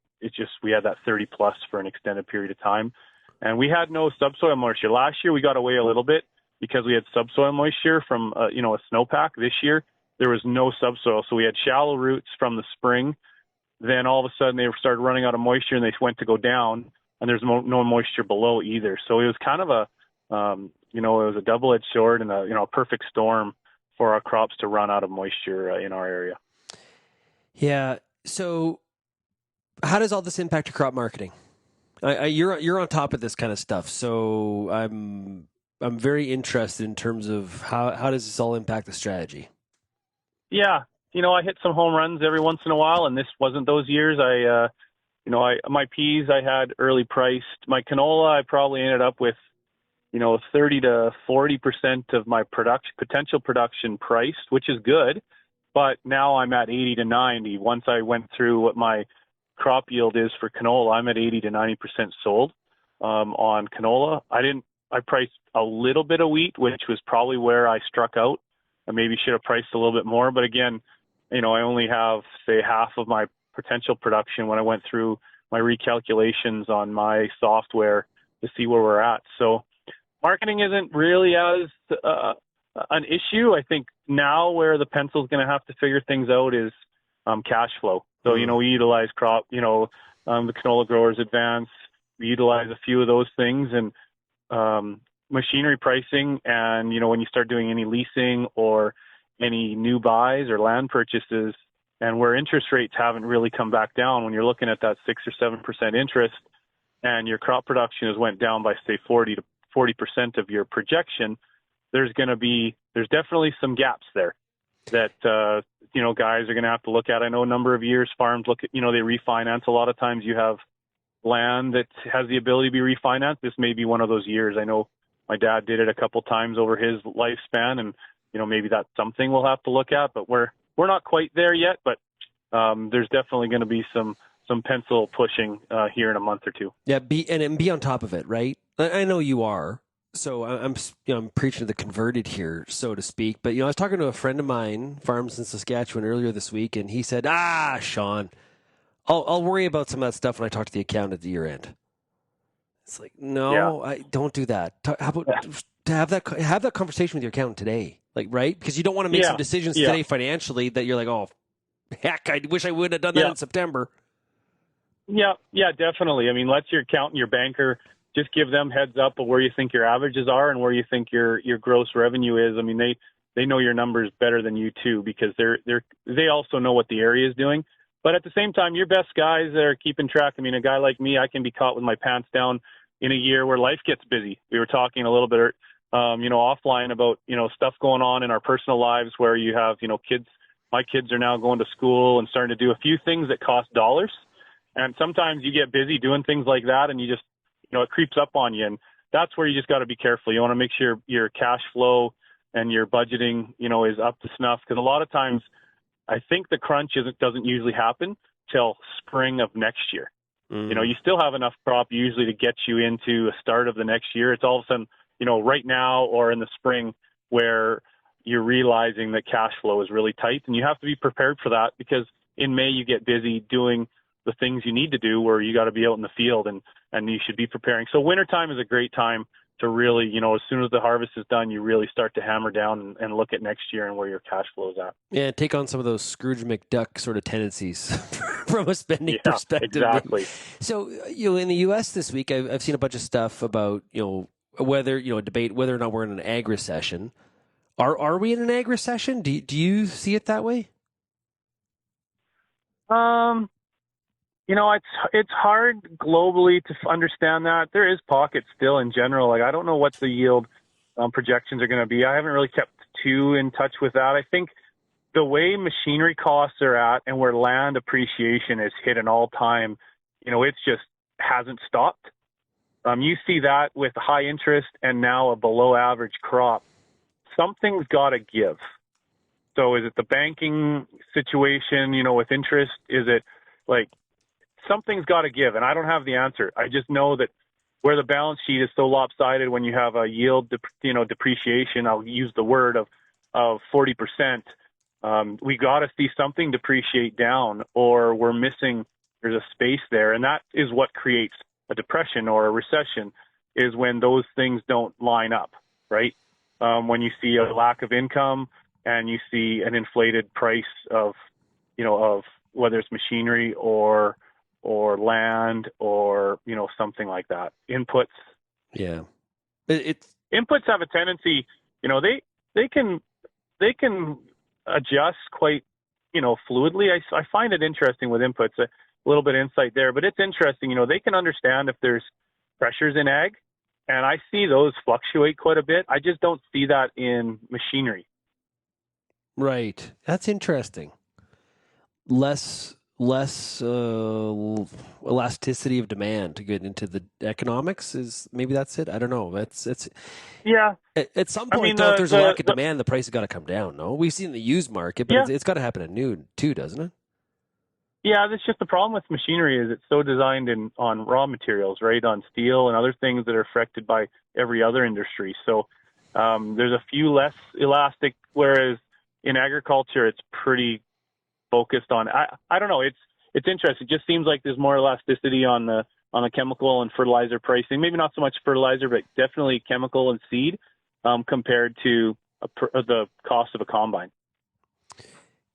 we had that 30 plus for an extended period of time. And we had no subsoil moisture. Last year we got away a little bit because we had subsoil moisture from a snowpack. This year there was no subsoil, so we had shallow roots from the spring. Then all of a sudden they started running out of moisture and they went to go down, and there's no moisture below either. So it was kind of it was a double-edged sword and a perfect storm for our crops to run out of moisture in our area. Yeah. So how does all this impact your crop marketing? You're on top of this kind of stuff, so I'm very interested in terms of how does this all impact the strategy? Yeah, I hit some home runs every once in a while, and this wasn't those years. My peas I had early priced. My canola I probably ended up with 30 to 40% of my potential production priced, which is good. But now I'm at 80 to 90. Once I went through what my crop yield is for canola, I'm at 80 to 90% sold on canola. I priced a little bit of wheat, which was probably where I struck out. I maybe should have priced a little bit more, but again, I only have, say, half of my potential production when I went through my recalculations on my software to see where we're at. So marketing isn't really as an issue. I think now where the pencil's going to have to figure things out is cash flow. So, we utilize crop, the canola growers advance, we utilize a few of those things, and machinery pricing. And, when you start doing any leasing or any new buys or land purchases, and where interest rates haven't really come back down, when you're looking at that 6 or 7% interest and your crop production has went down by, say, 40% of your projection, there's definitely some gaps there that, guys are going to have to look at. I know a number of years farms look at, they refinance. A lot of times you have land that has the ability to be refinanced. This may be one of those years. I know my dad did it a couple times over his lifespan, and, maybe that's something we'll have to look at, but we're not quite there yet, but there's definitely going to be some pencil pushing here in a month or two. Yeah, be on top of it, right? I know you are. So I'm preaching to the converted here, so to speak. But, I was talking to a friend of mine, farms in Saskatchewan earlier this week, and he said, Shaun, I'll worry about some of that stuff when I talk to the accountant at the year end. It's like, no, I don't do that. How about to have that conversation with your accountant today? Like, right? Because you don't want to make some decisions today financially that you're like, oh, heck, I wish I would have done that in September. Yeah, definitely. I mean, let your accountant, your banker, just give them heads up of where you think your averages are and where you think your gross revenue is. I mean, they know your numbers better than you too, because they also know what the area is doing. But at the same time, your best guys that are keeping track. I mean, a guy like me, I can be caught with my pants down in a year where life gets busy. We were talking a little bit, offline about, stuff going on in our personal lives where you have, kids. My kids are now going to school and starting to do a few things that cost dollars. And sometimes you get busy doing things like that, and you just, it creeps up on you. And that's where you just got to be careful. You want to make sure your cash flow and your budgeting, is up to snuff. Because a lot of times, I think the crunch doesn't usually happen till spring of next year. Mm-hmm. You still have enough crop usually to get you into a start of the next year. It's all of a sudden, right now or in the spring where you're realizing that cash flow is really tight, and you have to be prepared for that, because in May you get busy doing the things you need to do where you got to be out in the field, and you should be preparing. So wintertime is a great time to really, as soon as the harvest is done, you really start to hammer down and look at next year and where your cash flow is at. Yeah, take on some of those Scrooge McDuck sort of tendencies from a spending perspective. Exactly. So, in the U.S. this week, I've seen a bunch of stuff about, whether, debate whether or not we're in an ag recession. Are we in an ag recession? Do you see it that way? It's hard globally to understand that. There is pockets still in general. Like, I don't know what the yield projections are going to be. I haven't really kept too in touch with that. I think the way machinery costs are at and where land appreciation has hit an all-time, it's just hasn't stopped. You see that with high interest and now a below-average crop. Something's got to give. So is it the banking situation, with interest? Is it like something's got to give? And I don't have the answer. I just know that where the balance sheet is so lopsided when you have a yield, depreciation, I'll use the word of 40%, we got to see something depreciate down, or we're missing, there's a space there. And that is what creates a depression or a recession, is when those things don't line up, right? When you see a lack of income and you see an inflated price of whether it's machinery or land or, something like that. Inputs. Yeah. Inputs have a tendency, they can adjust quite, fluidly. I find it interesting with inputs, a little bit of insight there, but it's interesting, they can understand if there's pressures in ag, and I see those fluctuate quite a bit. I just don't see that in machinery. Right. That's interesting. Less elasticity of demand to get into the economics is maybe that's it. I don't know. It's yeah. At some point, though, if there's a lack of demand, the price has got to come down. No, we've seen the used market, but it's got to happen at noon too, doesn't it? Yeah, that's just the problem with machinery is it's so designed on raw materials, right? On steel and other things that are affected by every other industry. So there's a few less elastic, whereas in agriculture, it's pretty focused on. I don't know. It's interesting. It just seems like there's more elasticity on the chemical and fertilizer pricing. Maybe not so much fertilizer, but definitely chemical and seed compared to the cost of a combine.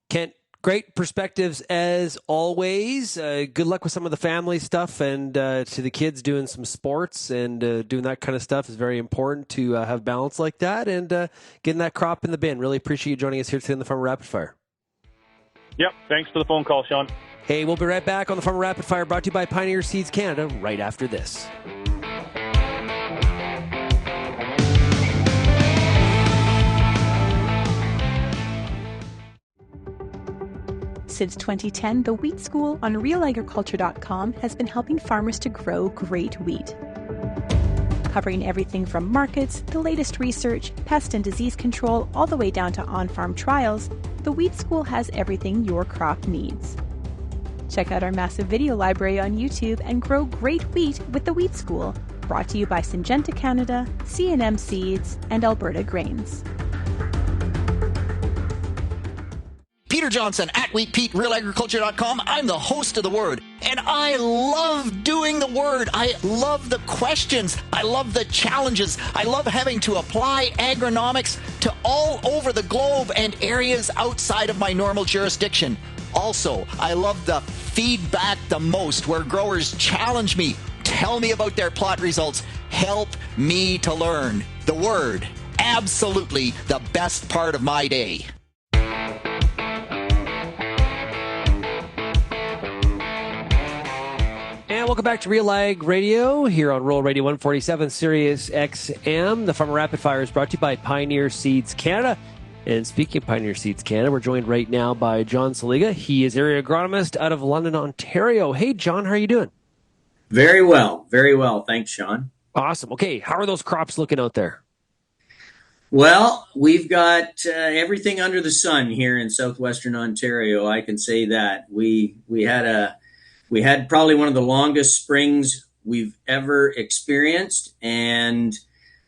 Kent, great perspectives as always. Good luck with some of the family stuff, and to the kids doing some sports and doing that kind of stuff is very important to have balance like that, and getting that crop in the bin. Really appreciate you joining us here today on the Farmer Rapid Fire. Yep. Thanks for the phone call, Shaun. Hey, we'll be right back on the Farmer Rapid Fire, brought to you by Pioneer Seeds Canada, right after this. Since 2010, the Wheat School on RealAgriculture.com has been helping farmers to grow great wheat. Covering everything from markets, the latest research, pest and disease control, all the way down to on-farm trials, the Wheat School has everything your crop needs. Check out our massive video library on YouTube and grow great wheat with the Wheat School, brought to you by Syngenta Canada, C&M Seeds, and Alberta Grains. Peter Johnson at Wheat Pete, RealAgriculture.com. I'm the host of The Word, and I love doing The Word. I love the questions. I love the challenges. I love having to apply agronomics to all over the globe and areas outside of my normal jurisdiction. Also, I love the feedback the most, where growers challenge me, tell me about their plot results, help me to learn. The Word, absolutely the best part of my day. And welcome back to RealAg Radio here on Rural Radio 147 Sirius XM. The Farmer Rapid Fire is brought to you by Pioneer Seeds Canada. And speaking of Pioneer Seeds Canada, we're joined right now by John Seliga. He is area agronomist out of London, Ontario. Hey, John, how are you doing? Very well. Very well. Thanks, Shaun. Awesome. Okay, how are those crops looking out there? Well, we've got everything under the sun here in southwestern Ontario. I can say that. We had probably one of the longest springs we've ever experienced, and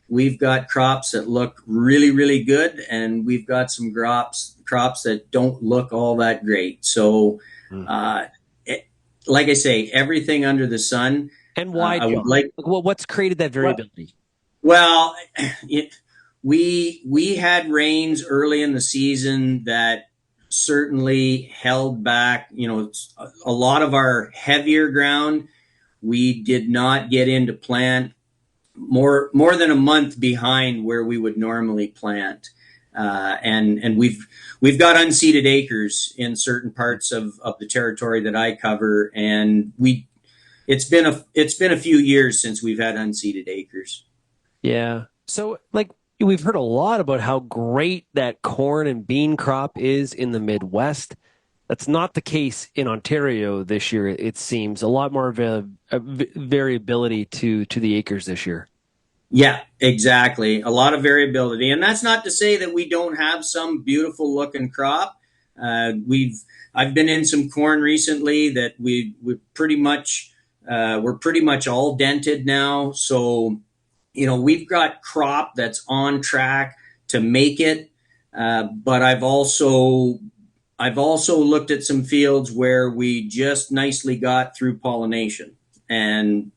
we've got crops that look really, really good, and we've got some crops that don't look all that great. So, like I say, everything under the sun. And why? What's created that variability? Well, we had rains early in the season that certainly held back, a lot of our heavier ground. We did not get into plant more than a month behind where we would normally plant. And we've got unseeded acres in certain parts of the territory that I cover. And it's been a few years since we've had unseeded acres. Yeah. So we've heard a lot about how great that corn and bean crop is in the Midwest. That's not the case in Ontario this year. It seems a lot more variability to the acres this year. Yeah, exactly. A lot of variability. And that's not to say that we don't have some beautiful looking crop. I've been in some corn recently that we're pretty much all dented now. So, we've got crop that's on track to make it. But I've also looked at some fields where we just nicely got through pollination, and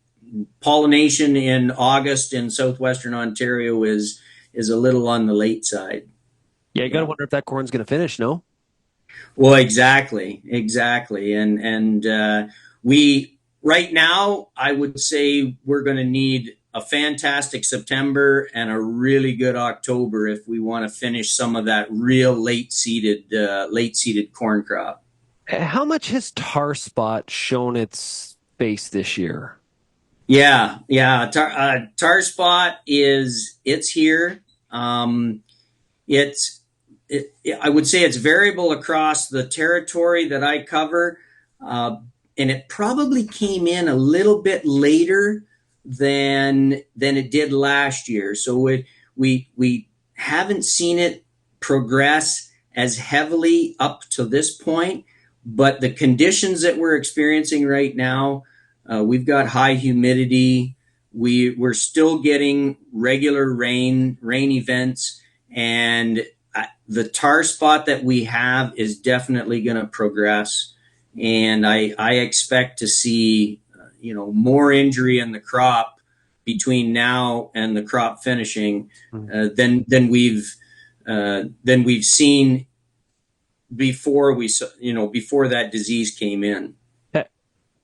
pollination in August in southwestern Ontario is a little on the late side. Yeah, you got to wonder if that corn's going to finish, no? Well, exactly. And we right now, I would say we're going to need a fantastic September and a really good October if we want to finish some of that real late seeded corn crop. How much has tar spot shown its face this year? Yeah. Tar spot it's here. I would say it's variable across the territory that I cover, and it probably came in a little bit later than it did last year. So we haven't seen it progress as heavily up to this point, but the conditions that we're experiencing right now, we've got high humidity. We're still getting regular rain events, and the tar spot that we have is definitely going to progress. And I expect to see more injury in the crop between now and the crop finishing than we've than we've seen before before that disease came in.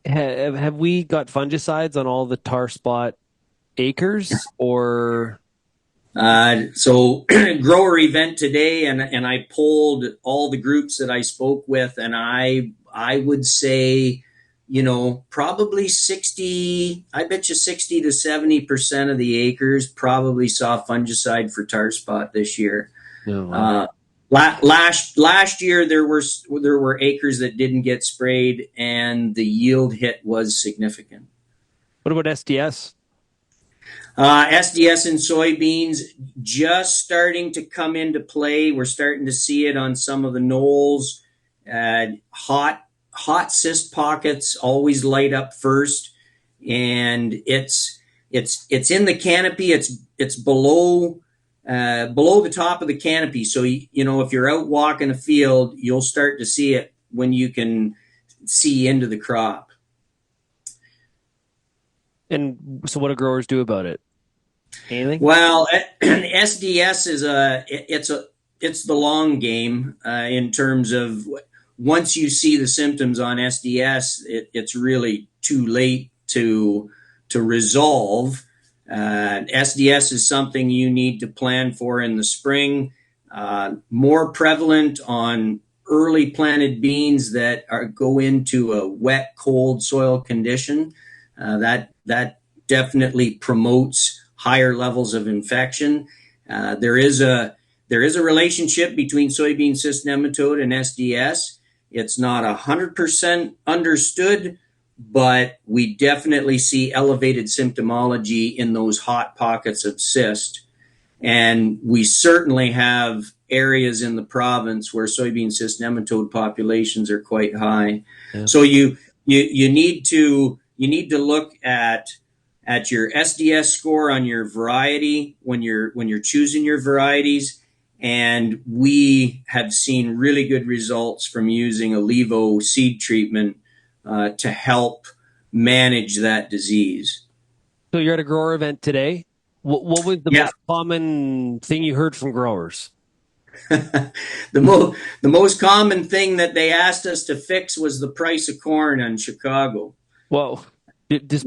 Have we got fungicides on all the tar spot acres, or? So grower event today, and I polled all the groups that I spoke with, and I would say, probably 60 to 70% of the acres probably saw fungicide for tar spot this year. Oh, wow. Last year there were acres that didn't get sprayed, and the yield hit was significant. What about SDS? SDS and soybeans just starting to come into play. We're starting to see it on some of the knolls. Hot cyst pockets always light up first, and it's in the canopy. It's below the top of the canopy. So if you're out walking a field, you'll start to see it when you can see into the crop. And so what do growers do about it? Anything? Well, SDS it's the long game in terms of once you see the symptoms on SDS, it's really too late to resolve. SDS is something you need to plan for in the spring. More prevalent on early planted beans that go into a wet, cold soil condition. That definitely promotes higher levels of infection. There is a relationship between soybean cyst nematode and SDS. It's not 100% understood, but we definitely see elevated symptomology in those hot pockets of cyst. And we certainly have areas in the province where soybean cyst nematode populations are quite high. Yeah. So you need to look at your SDS score on your variety when you're choosing your varieties. And we have seen really good results from using a Levo seed treatment to help manage that disease. So you're at a grower event today. What was the most common thing you heard from growers? The most common thing that they asked us to fix was the price of corn in Chicago. Whoa. Does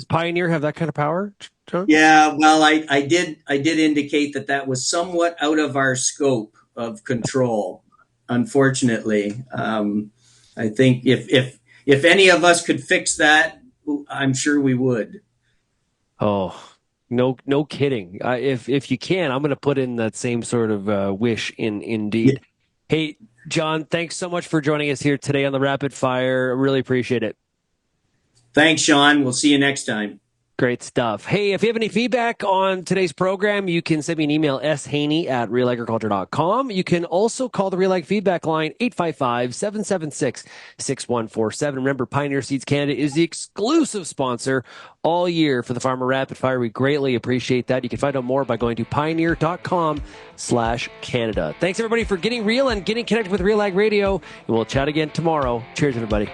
Pioneer have that kind of power, John? Yeah, well, I did indicate that was somewhat out of our scope of control, unfortunately. I think if any of us could fix that, I'm sure we would. Oh, no kidding. If you can, I'm going to put in that same sort of wish indeed. Yeah. Hey, John, thanks so much for joining us here today on the Rapid Fire. I really appreciate it. Thanks, Shaun. We'll see you next time. Great stuff. Hey, if you have any feedback on today's program, you can send me an email, shaney@realagriculture.com. You can also call the RealAg feedback line, 855-776-6147. Remember, Pioneer Seeds Canada is the exclusive sponsor all year for the Farmer Rapid Fire. We greatly appreciate that. You can find out more by going to pioneer.com/Canada. Thanks, everybody, for getting real and getting connected with RealAg Radio. And we'll chat again tomorrow. Cheers, everybody.